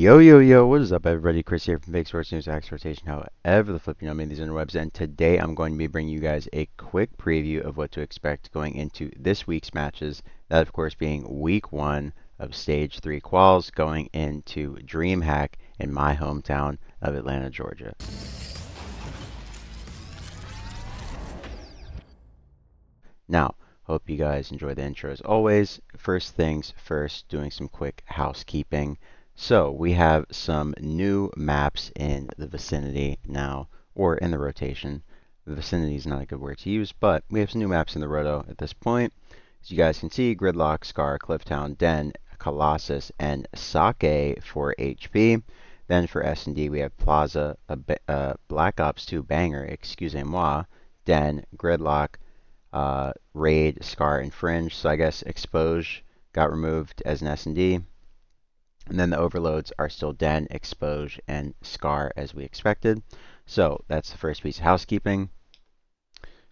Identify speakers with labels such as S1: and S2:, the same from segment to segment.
S1: Yo, what is up, everybody? Chris here from Esports News Exportation, however the flip you know me, these interwebs, and today I'm going to be bringing you guys a quick preview of what to expect going into this week's matches, that of course being week 1 of Stage 3 quals going into DreamHack in my hometown of Atlanta, Georgia. Now, hope you guys enjoy the intro as always. First things first, doing some quick housekeeping. So we have some new maps in the vicinity now, or in the rotation. The vicinity is not a good word to use, but we have some new maps in the roto at this point. As you guys can see, Gridlock, Scar, Clifftown, Den, Colossus, and Sake for HP. Then for S&D, we have Plaza, Black Ops 2 Banger, excusez-moi, Den, Gridlock, Raid, Scar, and Fringe. So I guess Expose got removed as an S&D. And then the overloads are still Den, Expose, and Scar as we expected. So that's the first piece of housekeeping.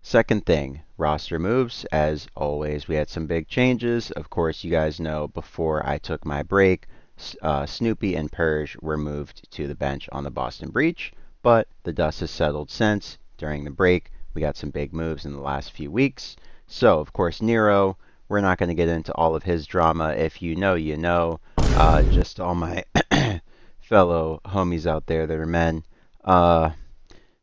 S1: Second thing, roster moves. As always, we had some big changes. Of course, you guys know before I took my break, Snoopy and Purge were moved to the bench on the Boston Breach. But the dust has settled since. During the break, we got some big moves in the last few weeks. So, of course, Nero, we're not going to get into all of his drama. If you know, you know. Just all my fellow homies out there that are men.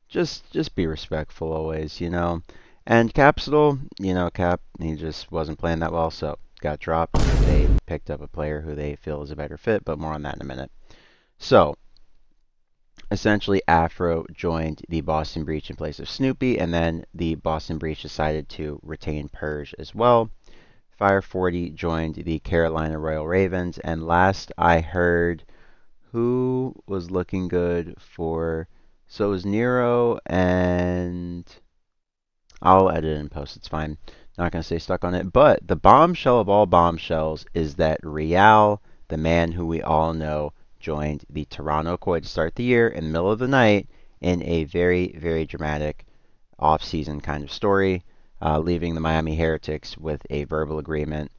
S1: Just be respectful always, you know. And Capsule, you know, Cap, he just wasn't playing that well, so got dropped. They picked up a player who they feel is a better fit, but more on that in a minute. So, essentially, Afro joined the Boston Breach in place of Snoopy, and then the Boston Breach decided to retain Purge as well. Fire 40 joined the Carolina Royal Ravens, and last I heard, who was looking good for, so it was Nero, and I'll edit and post, it's fine, not going to stay stuck on it, but the bombshell of all bombshells is that Real, the man who we all know, joined the Toronto Koi to start the year in the middle of the night in a very, very dramatic off-season kind of story. Leaving the Miami Heretics with a verbal agreement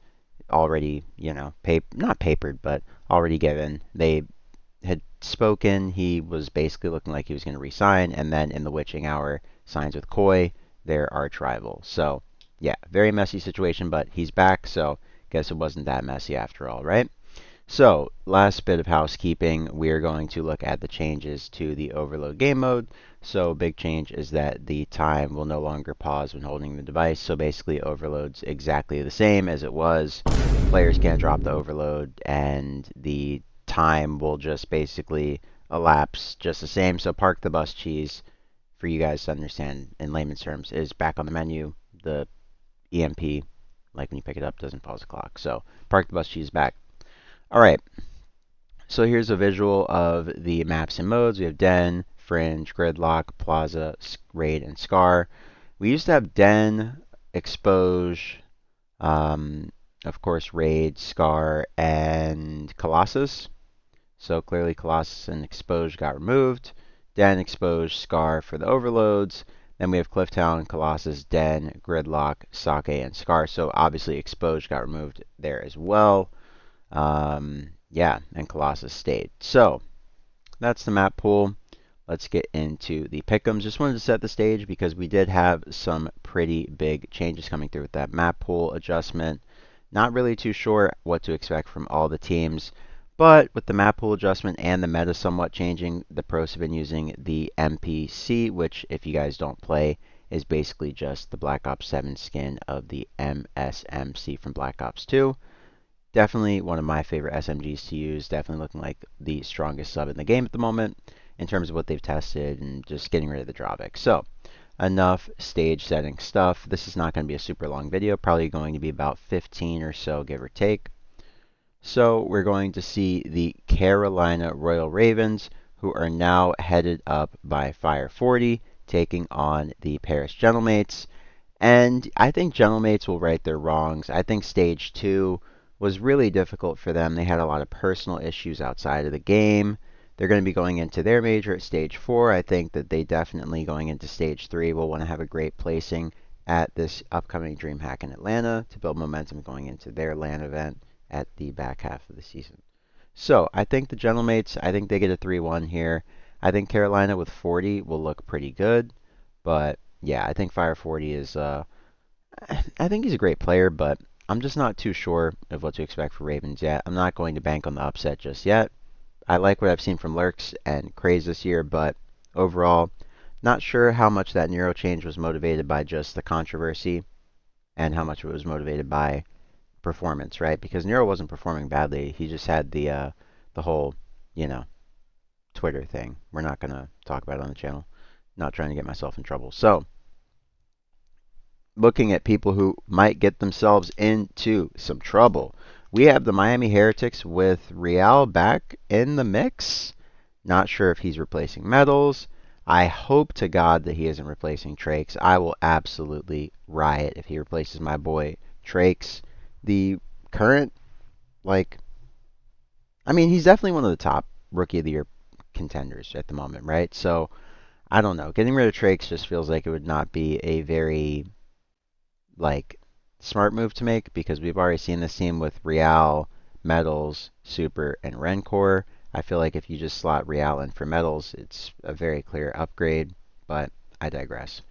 S1: already, you know, not papered, but already given. They had spoken. He was basically looking like he was going to resign, and then in the witching hour, signs with Koi, their arch rival. So, yeah, very messy situation, but he's back, so guess it wasn't that messy after all, right? So, last bit of housekeeping, we are going to look at the changes to the overload game mode. So, big change is that the time will no longer pause when holding the device. So, basically, overload's exactly the same as it was. Players can't drop the overload, and the time will just basically elapse just the same. So, Park the Bus Cheese, for you guys to understand in layman's terms, is back on the menu. The EMP, like when you pick it up, doesn't pause the clock. So, Park the Bus Cheese is back. Alright, so here's a visual of the maps and modes. We have Den, Fringe, Gridlock, Plaza, Raid, and Scar. We used to have Den, Expose, of course Raid, Scar, and Colossus. So clearly Colossus and Expose got removed. Den, Expose, Scar for the overloads. Then we have Clifftown, Colossus, Den, Gridlock, Sake, and Scar. So obviously Expose got removed there as well. Yeah, and Colossus stayed. So, that's the map pool. Let's get into the pick'ems. Just wanted to set the stage because we did have some pretty big changes coming through with that map pool adjustment. Not really too sure what to expect from all the teams, but with the map pool adjustment and the meta somewhat changing, the pros have been using the MPC, which, if you guys don't play, is basically just the Black Ops 7 skin of the MSMC from Black Ops 2. Definitely one of my favorite SMGs to use. Definitely looking like the strongest sub in the game at the moment in terms of what they've tested and just getting rid of the drawback. So, enough stage setting stuff. This is not going to be a super long video. Probably going to be about 15 or so, give or take. So, we're going to see the Carolina Royal Ravens, who are now headed up by Fire 40, taking on the Paris Gentlemates. And I think Gentlemates will right their wrongs. I think Stage 2 was really difficult for them. They had a lot of personal issues outside of the game. They're going to be going into their major at Stage 4. I think that they definitely, going into Stage 3, will want to have a great placing at this upcoming DreamHack in Atlanta to build momentum going into their LAN event at the back half of the season. So I think the Gentlemates, I think they get a 3-1 here. I think Carolina with 40 will look pretty good. But yeah, I think Fire 40 is, I think he's a great player, but I'm just not too sure of what to expect for Ravens yet. I'm not going to bank on the upset just yet. I like what I've seen from Lurks and Craze this year, but overall, not sure how much that Nero change was motivated by just the controversy and how much it was motivated by performance, right? Because Nero wasn't performing badly. He just had the whole, you know, Twitter thing. We're not gonna talk about it on the channel. Not trying to get myself in trouble. So, looking at people who might get themselves into some trouble. We have the Miami Heretics with Real back in the mix. Not sure if he's replacing Metals. I hope to God that he isn't replacing Trakes. I will absolutely riot if he replaces my boy Trakes. The current, like, I mean, he's definitely one of the top Rookie of the Year contenders at the moment, right? So, I don't know. Getting rid of Trakes just feels like it would not be a very like smart move to make because we've already seen this team with Real, Metals, Super, and Renkor. I feel like if you just slot Real in for Metals, it's a very clear upgrade, but I digress.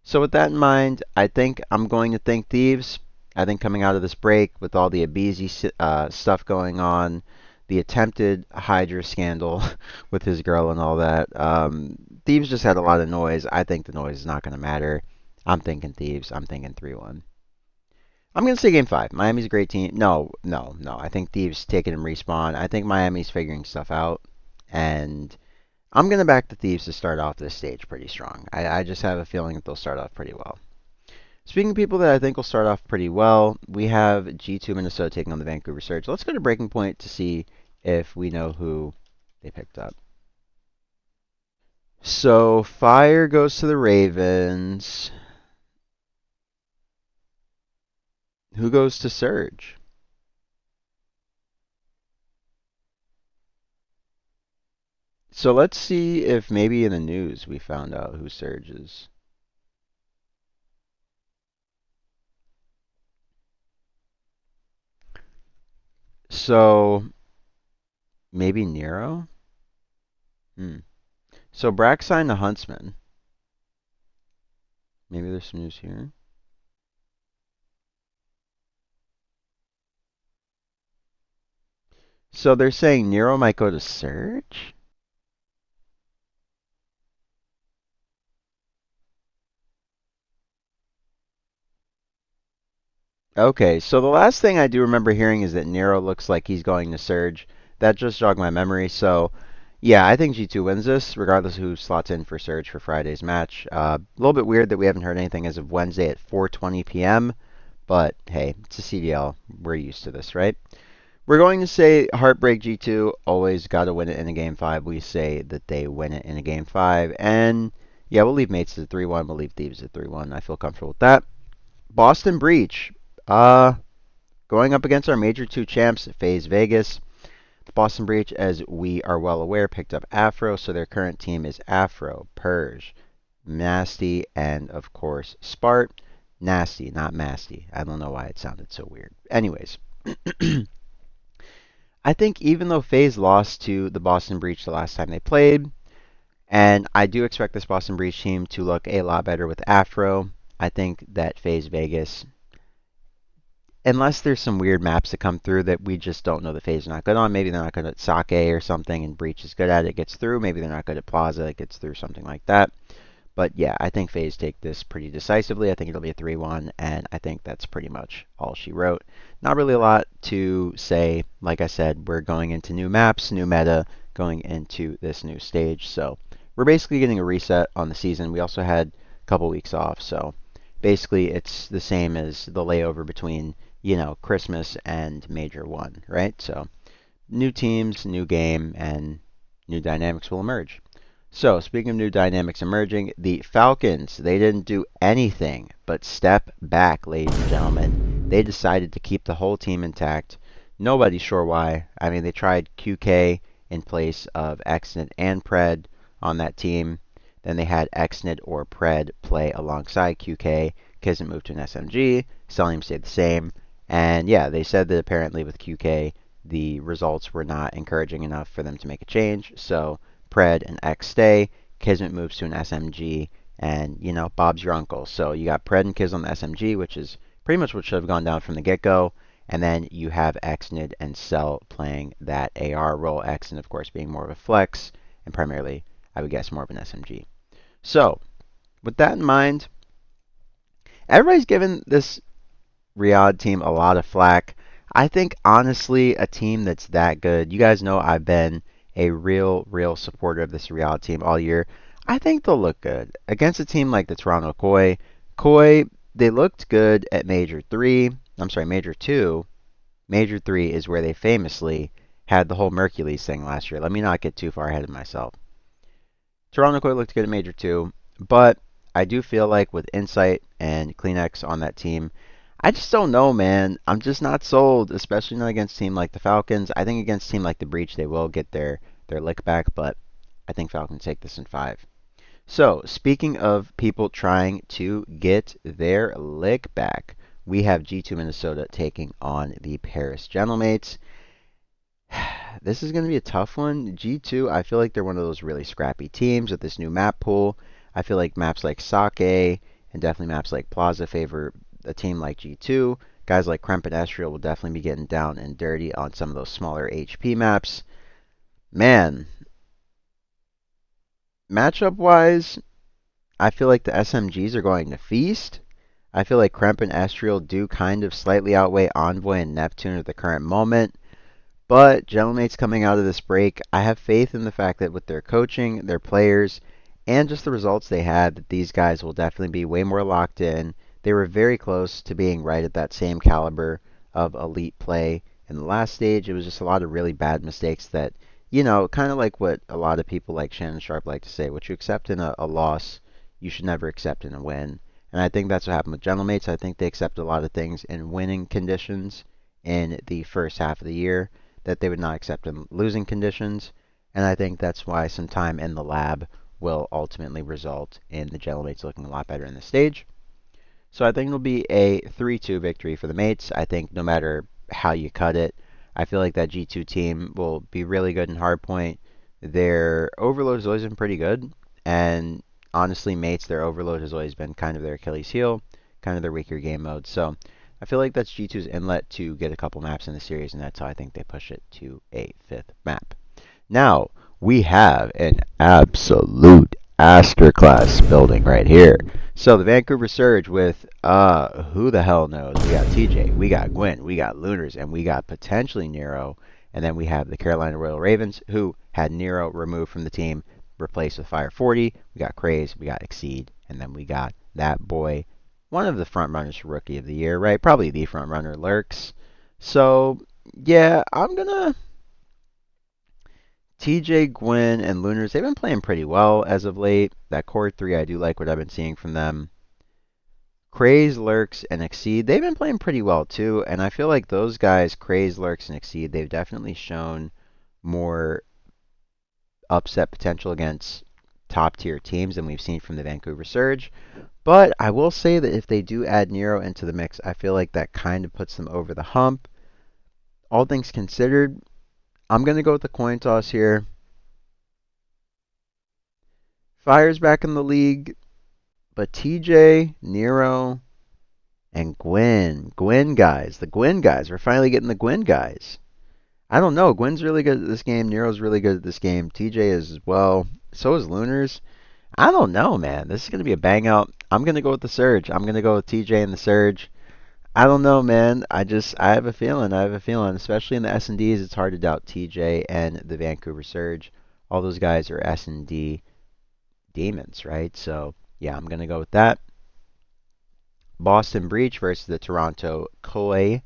S1: So with that in mind, I think I'm going to think Thieves. I think coming out of this break with all the Abezy stuff going on, the attempted Hydra scandal with his girl and all that, Thieves just had a lot of noise. I think the noise is not going to matter. I'm thinking Thieves. I'm thinking 3-1. I'm going to say game 5. Miami's a great team. No, no, no. I think Thieves taking him respawn. I think Miami's figuring stuff out. And I'm going to back the Thieves to start off this stage pretty strong. I just have a feeling that they'll start off pretty well. Speaking of people that I think will start off pretty well, we have G2 Minnesota taking on the Vancouver Surge. Let's go to Breaking Point to see if we know who they picked up. So Fire goes to the Ravens. Who goes to Surge? So let's see if maybe in the news we found out who Surge is. So maybe Nero? Hmm. So Brack signed the Huntsman. Maybe there's some news here. So they're saying Nero might go to Surge? Okay, so the last thing I do remember hearing is that Nero looks like he's going to Surge. That just jogged my memory. So, yeah, I think G2 wins this, regardless of who slots in for Surge for Friday's match. A little bit weird that we haven't heard anything as of Wednesday at 4:20 p.m. But hey, it's a CDL. We're used to this, right? We're going to say Heartbreak G2 always got to win it in a game 5. We say that they win it in a game 5. And yeah, we'll leave Mates at 3-1. We'll leave Thieves at 3-1. I feel comfortable with that. Boston Breach. Uh, Going up against our Major 2 champs, FaZe Vegas. The Boston Breach, as we are well aware, picked up Afro, so their current team is Afro, Purge, Nasty, and of course Spart. Nasty, not Masty. I don't know why it sounded so weird. Anyways, I think even though FaZe lost to the Boston Breach the last time they played, and I do expect this Boston Breach team to look a lot better with Afro, I think that FaZe Vegas, unless there's some weird maps that come through that we just don't know the FaZe are not good on. Maybe they're not good at Sake or something, and Breach is good at it, gets through. Maybe they're not good at Plaza, it gets through, something like that. But yeah, I think FaZe take this pretty decisively. I think it'll be a 3-1, and I think that's pretty much all she wrote. Not really a lot to say. Like I said, we're going into new maps, new meta, going into this new stage. So we're basically getting a reset on the season. We also had a couple weeks off, so basically it's the same as the layover between, Christmas and Major 1, right? So new teams, new game, and new dynamics will emerge. So, speaking of new dynamics emerging, the Falcons, they didn't do anything but step back, ladies and gentlemen. They decided to keep the whole team intact. Nobody's sure why. I mean, they tried QK in place of Xnid and Pred on that team. Then they had Xnid or Pred play alongside QK. Kismet moved to an SMG. Cellium stayed the same. And yeah, they said that apparently with QK, the results were not encouraging enough for them to make a change. So Pred and X stay. Kismet moves to an SMG, and Bob's your uncle. So you got Pred and Kiz on the SMG, which is pretty much what should have gone down from the get-go. And then you have Xnid and Cell playing that AR role. Xnid, of course, being more of a flex, and primarily, I would guess, more of an SMG. So with that in mind, everybody's given this Riyadh team a lot of flack. I think, honestly, a team that's that good, you guys know I've been a real supporter of this Riyadh team all year. I think they'll look good against a team like the Toronto Koi. Koi, they looked good at Major 3. I'm sorry, Major 2. Major 3 is where they famously had the whole Mercules thing last year. Let me not get too far ahead of myself. Toronto Koi looked good at Major 2, but I do feel like with Insight and Kleenex on that team, I just don't know, man. I'm just not sold, especially not against a team like the Falcons. I think against a team like the Breach, they will get their lick back, but I think Falcons take this in 5. So, speaking of people trying to get their lick back, we have G2 Minnesota taking on the Paris Gentlemates. This is going to be a tough one. G2, I feel like they're one of those really scrappy teams with this new map pool. I feel like maps like Sake and definitely maps like Plaza favor a team like G2. Guys like Kremp and Estriel will definitely be getting down and dirty on some of those smaller HP maps. Man, matchup-wise, I feel like the SMGs are going to feast. I feel like Kremp and Estriel do kind of slightly outweigh Envoy and Neptune at the current moment. But Gentlemates coming out of this break, I have faith in the fact that with their coaching, their players, and just the results they had, that these guys will definitely be way more locked in. They were very close to being right at that same caliber of elite play in the last stage. It was just a lot of really bad mistakes that, kind of like what a lot of people like Shannon Sharp like to say, what you accept in a loss, you should never accept in a win. And I think that's what happened with Gentlemates. I think they accept a lot of things in winning conditions in the first half of the year that they would not accept in losing conditions. And I think that's why some time in the lab will ultimately result in the Gentlemates looking a lot better in the stage. So I think it'll be a 3-2 victory for the Mates. I think no matter how you cut it, I feel like that G2 team will be really good in hardpoint. Their overload has always been pretty good. And honestly, Mates, their overload has always been kind of their Achilles heel, kind of their weaker game mode. So I feel like that's G2's inlet to get a couple maps in the series, and that's how I think they push it to a 5th map. Now, we have an absolute masterclass building right here. So the Vancouver Surge with, who the hell knows? We got TJ, we got Gwen, we got Lunars, and we got potentially Nero. And then we have the Carolina Royal Ravens, who had Nero removed from the team, replaced with Fire 40. We got Craze, we got Exceed, and then we got that boy, one of the front runners for Rookie of the Year, right? Probably the front runner, Lurks. So, yeah, I'm going to... TJ, Gwen, and Lunars, they've been playing pretty well as of late. That core 3, I do like what I've been seeing from them. Craze, Lurks, and Exceed, they've been playing pretty well too. And I feel like those guys, Craze, Lurks, and Exceed, they've definitely shown more upset potential against top tier teams than we've seen from the Vancouver Surge. But I will say that if they do add Nero into the mix, I feel like that kind of puts them over the hump. All things considered, I'm going to go with the coin toss here. Fire's back in the league, but TJ, Nero, and Gwen. Gwen guys. The Gwen guys. We're finally getting the Gwen guys. I don't know. Gwen's really good at this game. Nero's really good at this game. TJ is as well. So is Lunars. I don't know, man. This is going to be a bang out. I'm going to go with the Surge. I'm going to go with TJ and the Surge. I don't know, man. I have a feeling. I have a feeling. Especially in the S&Ds, it's hard to doubt TJ and the Vancouver Surge. All those guys are S&D demons, right? So, yeah, I'm going to go with that. Boston Breach versus the Toronto Koi.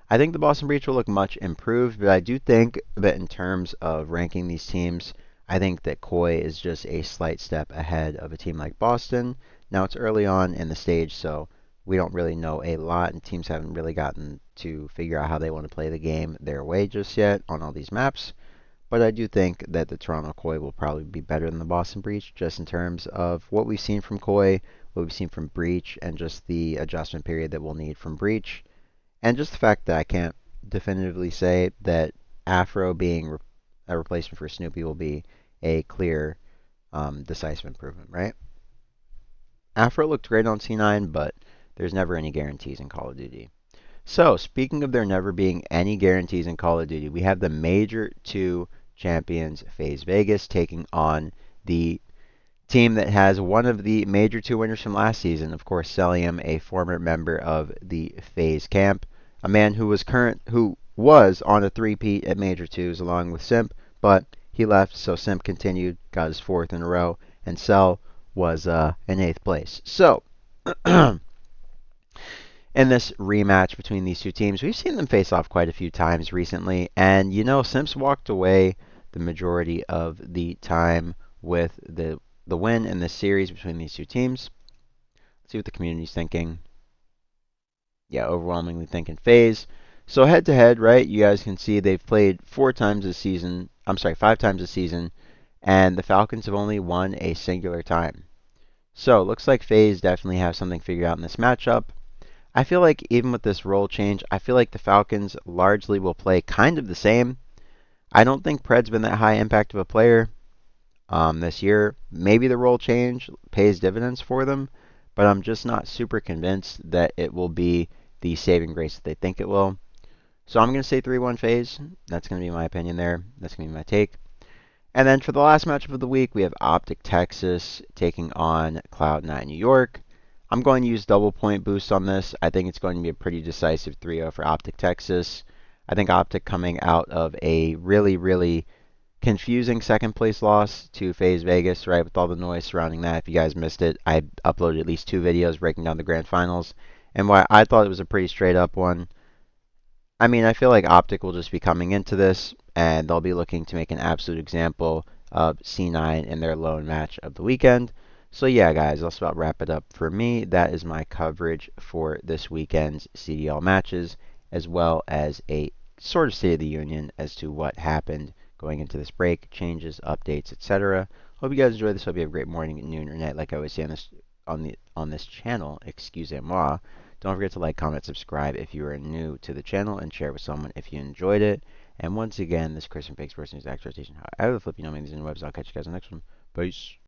S1: I think the Boston Breach will look much improved, but I do think that in terms of ranking these teams, I think that Koi is just a slight step ahead of a team like Boston. Now, it's early on in the stage, so we don't really know a lot, and teams haven't really gotten to figure out how they want to play the game their way just yet on all these maps. But I do think that the Toronto Koi will probably be better than the Boston Breach, just in terms of what we've seen from Koi, what we've seen from Breach, and just the adjustment period that we'll need from Breach. And just the fact that I can't definitively say that Afro being a replacement for Snoopy will be a clear, decisive improvement, right? Afro looked great on C9, but there's never any guarantees in Call of Duty. So, speaking of there never being any guarantees in Call of Duty, we have the Major 2 champions, FaZe Vegas, taking on the team that has one of the Major 2 winners from last season, of course, Cellium, a former member of the FaZe camp, a man who was on a three-peat at Major 2s along with Simp, but he left, so Simp continued, got his fourth in a row, and Cell was in eighth place. So, in this rematch between these two teams, we've seen them face off quite a few times recently, and Simp's walked away the majority of the time with the win in this series between these two teams. Let's see what the community's thinking. Yeah, overwhelmingly thinking FaZe. So head to head, right? You guys can see they've played 4 times this season. I'm sorry, 5 times this season, and the Falcons have only won a singular time. So it looks like FaZe definitely have something figured out in this matchup. I feel like even with this role change, I feel like the Falcons largely will play kind of the same. I don't think Pred's been that high impact of a player this year. Maybe the role change pays dividends for them, but I'm just not super convinced that it will be the saving grace that they think it will. So I'm going to say 3-1 FaZe. That's going to be my opinion there. That's going to be my take. And then for the last matchup of the week, we have Optic Texas taking on Cloud9 New York. I'm going to use double point boost on this. I think it's going to be a pretty decisive 3-0 for Optic Texas. I think Optic coming out of a really, really confusing second place loss to FaZe Vegas, right, with all the noise surrounding that. If you guys missed it, I uploaded at least 2 videos breaking down the grand finals, and why I thought it was a pretty straight up one. I mean, I feel like Optic will just be coming into this, and they'll be looking to make an absolute example of C9 in their lone match of the weekend. So yeah, guys, that's about wrap it up for me. That is my coverage for this weekend's CDL matches, as well as a sort of State of the Union as to what happened going into this break, changes, updates, etc. Hope you guys enjoyed this. Hope you have a great morning, noon, or night, like I always say on this channel. Excusez-moi. Don't forget to like, comment, subscribe if you are new to the channel, and share it with someone if you enjoyed it. And once again, this is Chris from Esports News Extra Station. However the flip you know me, these are the webs. I'll catch you guys on the next one. Peace.